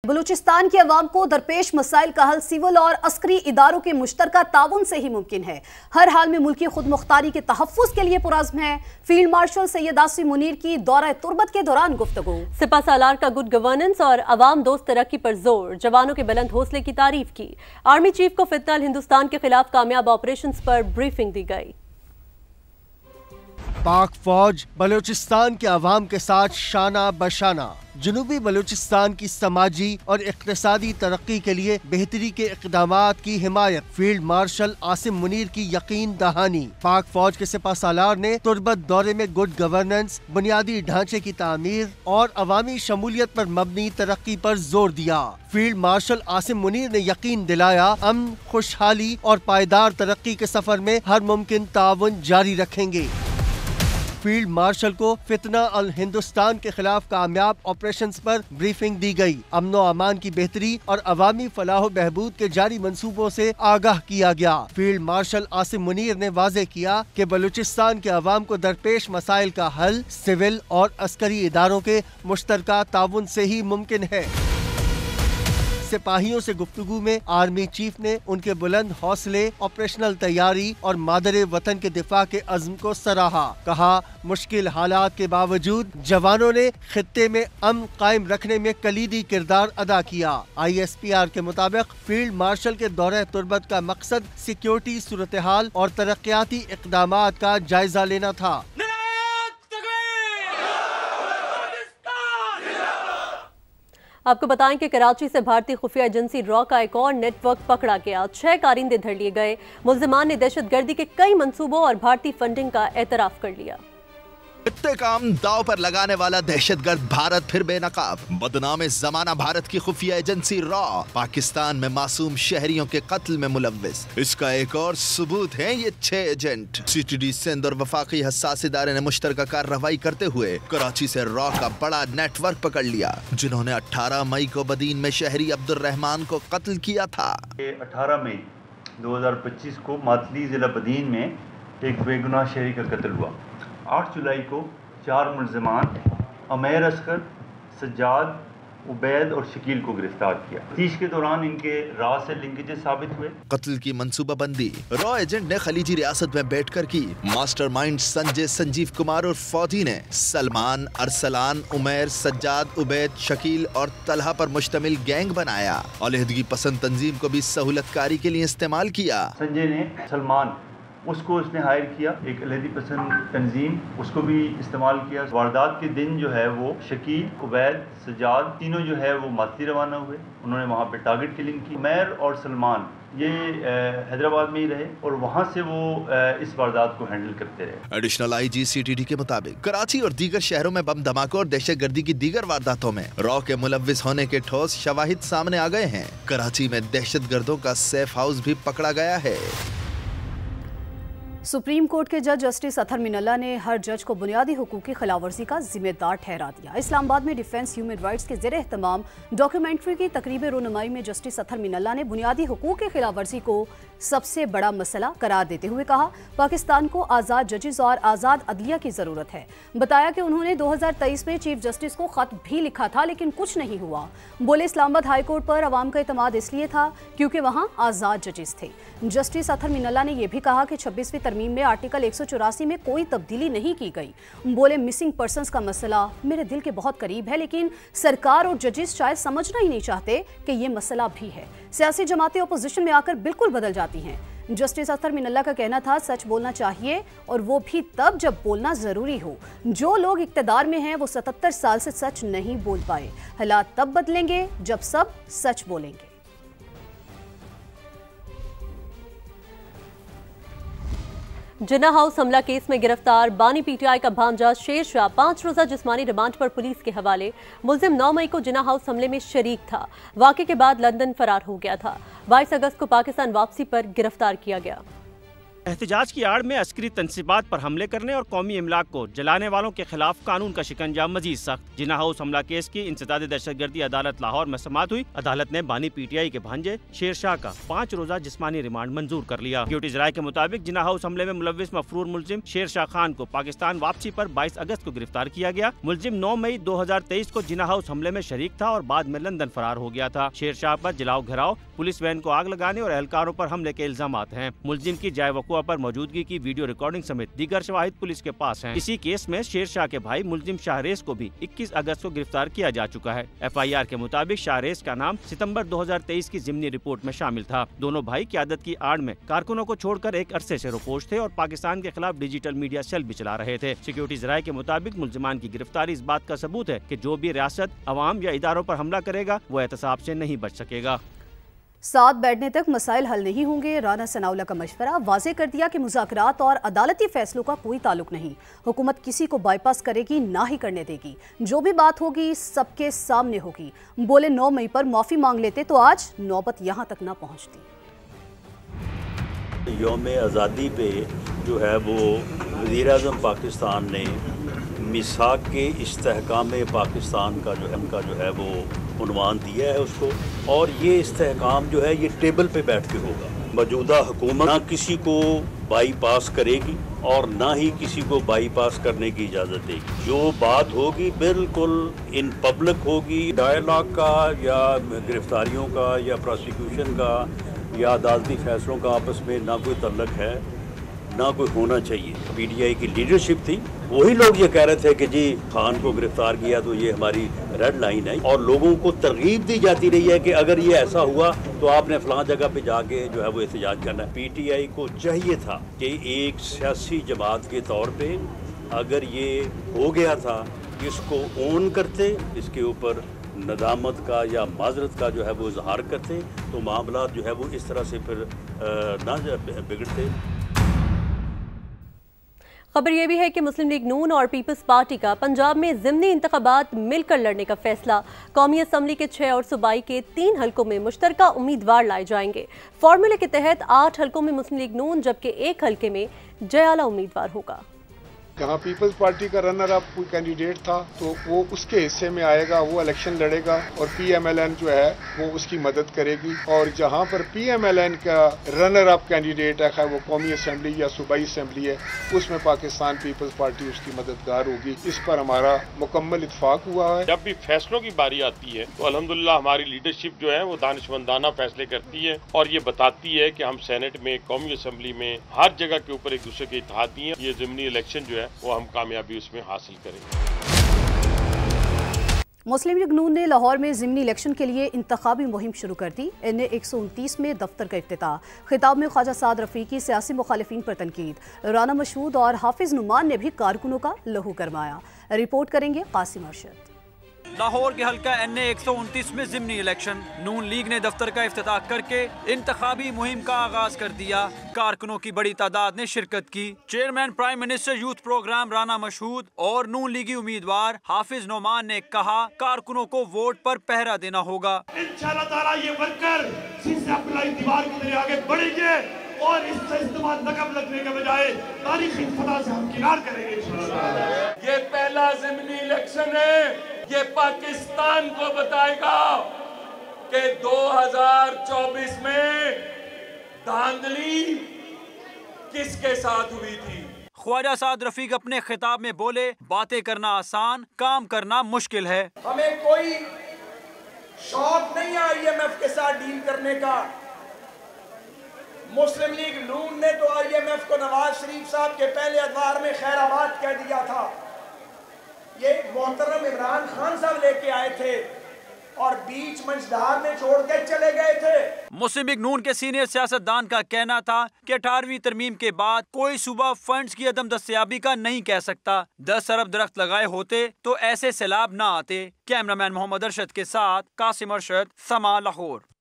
بلوچستان کی عوام کو درپیش مسائل کا حل سول اور عسکری اداروں کے مشترکہ تعاون سے ہی ممکن ہے۔ ہر حال میں ملکی خود مختاری کے تحفظ کے لیے پرعزم ہے۔ فیلڈ مارشل سید آصم منیر کی دورہ تربت کے دوران گفتگو۔ سپہ سالار کا گڈ گورننس اور عوام دوست ترقی پر زور، جوانوں کے بلند حوصلے کی تعریف کی۔ آرمی چیف کو فتنہ ہندوستان کے خلاف کامیاب آپریشنز پر بریفنگ دی گئی۔ پاک فوج بلوچستان کے عوام کے ساتھ شانہ بشانہ جنوبی بلوچستان کی سماجی اور اقتصادی ترقی کے لیے بہتری کے اقدامات کی حمایت۔ فیلڈ مارشل آصم منیر کی یقین دہانی۔ پاک فوج کے سپہ سالار نے تربت دورے میں گڈ گورننس، بنیادی ڈھانچے کی تعمیر اور عوامی شمولیت پر مبنی ترقی پر زور دیا۔ فیلڈ مارشل آصم منیر نے یقین دلایا امن، خوشحالی اور پائیدار ترقی کے سفر میں ہر ممکن تعاون جاری رکھیں گے۔ فیلڈ مارشل کو فتنہ الہندوستان کے خلاف کامیاب آپریشنز پر بریفنگ دی گئی۔ امن و امان کی بہتری اور عوامی فلاح و بہبود کے جاری منصوبوں سے آگاہ کیا گیا۔ فیلڈ مارشل آصم منیر نے واضح کیا کہ بلوچستان کے عوام کو درپیش مسائل کا حل سول اور عسکری اداروں کے مشترکہ تعاون سے ہی ممکن ہے۔ سپاہیوں سے گفتگو میں آرمی چیف نے ان کے بلند حوصلے، آپریشنل تیاری اور مادر وطن کے دفاع کے عزم کو سراہا۔ کہا مشکل حالات کے باوجود جوانوں نے خطے میں امن قائم رکھنے میں کلیدی کردار ادا کیا۔ ISPR کے مطابق فیلڈ مارشل کے دورہ تربت کا مقصد سیکیورٹی صورتحال اور ترقیاتی اقدامات کا جائزہ لینا تھا۔ آپ کو بتائیں کہ کراچی سے بھارتی خفیہ ایجنسی را کا ایک اور نیٹ ورک پکڑا گیا۔ 6 کارندے دھر لیے گئے۔ ملزمان نے دہشت گردی کے کئی منصوبوں اور بھارتی فنڈنگ کا اعتراف کر لیا۔ اتنے کام داؤ پر لگانے والا دہشت گرد بھارت پھر بے نقاب۔ بدنام زمانہ بھارت کی خفیہ ایجنسی را پاکستان میں معصوم شہریوں کے قتل میں ملوث۔ اس کا ایک اور ثبوت ہے یہ 6 ایجنٹ۔ CTD سندھ اور وفاقی حساس ادارے نے مشترکہ کارروائی کرتے ہوئے کراچی سے را کا بڑا نیٹ ورک پکڑ لیا، جنہوں نے 18 مئی کو بدین میں شہری عبد الرحمان کو قتل کیا تھا۔ 18 مئی 2025 کو ماتلی ضلع بدین میں ایک بے گناہ شہری کا قتل ہوا۔ 8 جولائی کو 4 ملزمان عمیر اصغر، سجاد، عبید اور شکیل کو گرفتار کیا۔ تفتیش کے دوران ان کے را سے لنکیجز ثابت ہوئے۔ قتل کی منصوبہ بندی را ایجنٹ نے خلیجی ریاست میں بیٹھ کر کی۔ ماسٹر مائنڈ سنجیو کمار اور فوجی نے سلمان، ارسلان، عمیر، سجاد، عبید، شکیل اور طلحہ پر مشتمل گینگ بنایا۔ علیحدگی پسند تنظیم کو بھی سہولت کاری کے لیے استعمال کیا۔ سنجے نے سلمان اس نے ہائر کیا، ایک علیحدگی پسند تنظیم اس کو بھی استعمال کیا۔ واردات کے دن جو ہے وہ شکیل، عبید، سجاد تینوں جو ہے وہ ماتلی روانہ ہوئے۔ انہوں نے وہاں پہ ٹارگٹ کلنگ کی۔ عمیر اور سلمان یہ حیدرآباد میں ہی رہے اور وہاں سے وہ اس واردات کو ہینڈل کرتے رہے۔ ایڈیشنل IG CTD کے مطابق کراچی اور دیگر شہروں میں بم دھماکوں اور دہشت گردی کی دیگر وارداتوں میں را کے ملوث ہونے کے ٹھوس شواہد سامنے آ گئے ہیں۔ کراچی میں دہشت گردوں کا سیف ہاؤس بھی پکڑا گیا ہے۔ سپریم کورٹ کے جج جسٹس اطہر من اللہ نے ہر جج کو بنیادی حقوق کی خلاف ورزی کا ذمہ دار ٹھہرا دیا۔ اسلام آباد میں ڈیفنس ہیومن رائٹس کے زیر اہتمام ڈاکیومنٹری کی تقریب رونمائی میں جسٹس اطہر من اللہ نے بنیادی حقوق کی خلاف ورزی کو سب سے بڑا مسئلہ قرار دیتے ہوئے کہا پاکستان کو آزاد ججز اور آزاد عدلیہ کی ضرورت ہے۔ بتایا کہ انہوں نے 2023 میں چیف جسٹس کو خط بھی لکھا تھا لیکن کچھ نہیں ہوا۔ بولے اسلام آباد ہائی کورٹ پر عوام کا اعتماد اس لیے تھا کیونکہ وہاں آزاد ججز تھے۔ جسٹس اطہر من اللہ نے یہ بھی کہا کہ 26ویں ترمیم میں آرٹیکل 184 میں کوئی تبدیلی نہیں کی گئی۔ بولے مسنگ پرسنز کا مسئلہ میرے دل کے بہت قریب ہے لیکن سرکار اور ججز شاید سمجھنا ہی نہیں چاہتے کہ یہ مسئلہ بھی ہے۔ سیاسی جماعتیں اپوزیشن میں آ کر بالکل بدل جاتی ہیں۔ جسٹس اطہر من اللہ کا کہنا تھا سچ بولنا چاہیے اور وہ بھی تب جب بولنا ضروری ہو۔ جو لوگ اقتدار میں ہیں وہ 77 سال سے سچ نہیں بول پائے۔ حالات تب بدلیں گے جب سب سچ بولیں گے۔ جناح ہاؤس حملہ کیس میں گرفتار بانی PTI کا بھانجا شیر شاہ 5 روزہ جسمانی ریمانڈ پر پولیس کے حوالے۔ ملزم 9 مئی کو جناح ہاؤس حملے میں شریک تھا۔ واقعے کے بعد لندن فرار ہو گیا تھا۔ 22 اگست کو پاکستان واپسی پر گرفتار کیا گیا۔ احتجاج کی آڑ میں عسکری تنصیبات پر حملے کرنے اور قومی املاک کو جلانے والوں کے خلاف قانون کا شکنجہ مزید سخت۔ جناح ہاؤس حملہ کیس کی انسداد دہشت گردی عدالت لاہور میں سماعت ہوئی۔ عدالت نے بانی پی ٹی آئی کے بھانجے شیر شاہ کا 5 روزہ جسمانی ریمانڈ منظور کر لیا۔ سیکیورٹی ذرائع کے مطابق جناح ہاؤس حملے میں ملوث مفرور ملزم شیر شاہ خان کو پاکستان واپسی پر 22 اگست کو گرفتار کیا گیا۔ ملزم 9 مئی 2023 کو جناح ہاؤس حملے میں شریک تھا اور بعد میں لندن فرار ہو گیا تھا۔ شیر شاہ پر جلاؤ گھراؤ، پولیس وین کو آگ لگانے اور اہلکاروں پر حملے کے الزامات ہیں۔ ملزم کی جائے وقوع پر موجودگی کی ویڈیو ریکارڈنگ سمیت دیگر شواہد پولیس کے پاس ہیں۔ اسی کیس میں شیر شاہ کے بھائی ملزم شاہریز کو بھی 21 اگست کو گرفتار کیا جا چکا ہے۔ ایف آئی آر کے مطابق شاہریز کا نام ستمبر 2023 کی ضمنی رپورٹ میں شامل تھا۔ دونوں بھائی قیادت کی آڑ میں کارکنوں کو چھوڑ کر ایک عرصے سے روپوش تھے اور پاکستان کے خلاف ڈیجیٹل میڈیا سیل بھی چلا رہے تھے۔ سیکیورٹی ذرائع کے مطابق ملزمان کی گرفتاری اس بات کا ثبوت ہے کہ جو بھی ریاست عوام یا اداروں پر حملہ کرے گا وہ احتساب سے نہیں بچ سکے گا۔ ساتھ بیٹھنے تک مسائل حل نہیں ہوں گے۔ رانا ثناءاللہ کا مشورہ واضح کر دیا کہ مذاکرات اور عدالتی فیصلوں کا کوئی تعلق نہیں۔ حکومت کسی کو بائی پاس کرے گی نہ ہی کرنے دے گی۔ جو بھی بات ہوگی سب کے سامنے ہوگی۔ بولے 9 مئی پر معافی مانگ لیتے تو آج نوبت یہاں تک نہ پہنچتی۔ یوم آزادی پہ جو ہے وہ وزیر اعظم پاکستان نے میثاق کے استحکام پاکستان کا جو ہے وہ عنوان دیا ہے اس کو، اور یہ استحکام جو ہے یہ ٹیبل پہ بیٹھ کے ہوگا۔ موجودہ حکومت نہ کسی کو بائی پاس کرے گی اور نہ ہی کسی کو بائی پاس کرنے کی اجازت دے گی۔ جو بات ہوگی بالکل ان پبلک ہوگی۔ ڈائیلاگ کا یا گرفتاریوں کا یا پروسیکیوشن کا یا عدالتی فیصلوں کا آپس میں نہ کوئی تعلق ہے، نہ کوئی ہونا چاہیے۔ پی ٹی آئی کی لیڈرشپ تھی، وہی لوگ یہ کہہ رہے تھے کہ جی خان کو گرفتار کیا تو یہ ہماری ریڈ لائن ہے، اور لوگوں کو ترغیب دی جاتی رہی ہے کہ اگر یہ ایسا ہوا تو آپ نے فلاں جگہ پہ جا کے جو ہے وہ احتجاج کرنا ہے۔ پی ٹی آئی کو چاہیے تھا کہ ایک سیاسی جماعت کے طور پہ اگر یہ ہو گیا تھا اس کو اون کرتے، اس کے اوپر ندامت کا یا معذرت کا جو ہے وہ اظہار کرتے تو معاملات جو ہے وہ اس طرح سے پھر نہ بگڑتے۔ خبر یہ بھی ہے کہ مسلم لیگ نون اور پیپلز پارٹی کا پنجاب میں ضمنی انتخابات مل کر لڑنے کا فیصلہ۔ قومی اسمبلی کے 6 اور صوبائی کے 3 حلقوں میں مشترکہ امیدوار لائے جائیں گے۔ فارمولے کے تحت 8 حلقوں میں مسلم لیگ نون جبکہ 1 حلقے میں جے آلا امیدوار ہوگا۔ جہاں پیپلز پارٹی کا رنر اپ کوئی کینڈیڈیٹ تھا تو وہ اس کے حصے میں آئے گا، وہ الیکشن لڑے گا اور پی ایم ایل این جو ہے وہ اس کی مدد کرے گی۔ اور جہاں پر پی ایم ایل این کا رنر اپ کینڈیڈیٹ ہے، خیر وہ قومی اسمبلی یا صوبائی اسمبلی ہے، اس میں پاکستان پیپلز پارٹی اس کی مددگار ہوگی۔ اس پر ہمارا مکمل اتفاق ہوا ہے۔ جب بھی فیصلوں کی باری آتی ہے تو الحمدللہ ہماری لیڈرشپ جو ہے وہ دانشمندانہ فیصلے کرتی ہے اور یہ بتاتی ہے کہ ہم سینٹ میں، قومی اسمبلی میں، ہر جگہ کے اوپر ایک دوسرے کے اتحادی ہیں۔ یہ ضمنی الیکشن جو ہے وہ ہم کامیابی اس میں حاصل کریں گے۔ مسلم لیگ نون نے لاہور میں ضمنی الیکشن کے لیے انتخابی مہم شروع کر دی۔ این اے 129 میں دفتر کا افتتاح۔ خطاب میں خواجہ سعد رفیقی سیاسی مخالفین پر تنقید۔ رانا مشہود اور حافظ نعمان نے بھی کارکنوں کا لہو گرمایا۔ رپورٹ کریں گے قاسم ارشد۔ لاہور کے حلقہ این اے 129 میں ضمنی الیکشن۔ نون لیگ نے دفتر کا افتتاح کر کے انتخابی مہم کا آغاز کر دیا۔ کارکنوں کی بڑی تعداد نے شرکت کی۔ Chairman prime minister youth programme Rana Mashhood اور نون لیگی امیدوار حافظ نعمان نے کہا کارکنوں کو ووٹ پر پہرا دینا ہوگا۔ انشاءاللہ تعالی یہ ورکر جس اپلائی دیوار کی طرح آگے بڑھیں گے اور اس سے استعمال نقب لگنے کے بجائے تاریخی فتح سے ہم کنار کریں گے انشاءاللہ۔ یہ پہلا ضمنی الیکشن ہے، یہ پاکستان کو بتائے گا کہ 2024 میں دھاندلی کس کے ساتھ ہوئی تھی۔ خواجہ سعد رفیق اپنے خطاب میں بولے باتیں کرنا آسان، کام کرنا مشکل ہے۔ ہمیں کوئی شوق نہیں ہے آئی ایم ایف کے ساتھ ڈیل کرنے کا۔ مسلم لیگ نون نے تو آئی ایم ایف کو نواز شریف صاحب کے پہلے ادوار میں خیر آباد کہہ دیا تھا۔ یہ محترم عمران خان صاحب لے کے آئے تھے اور بیچ منجدار میں چھوڑ کے چلے گئے تھے۔ مسلم لیگ نون کے سینئر سیاستدان کا کہنا تھا کہ 18ویں ترمیم کے بعد کوئی صوبہ فنڈز کی عدم دستیابی کا نہیں کہہ سکتا۔ 10 ارب درخت لگائے ہوتے تو ایسے سیلاب نہ آتے۔ کیمرامین محمد ارشد کے ساتھ قاسم ارشد، سما، لاہور۔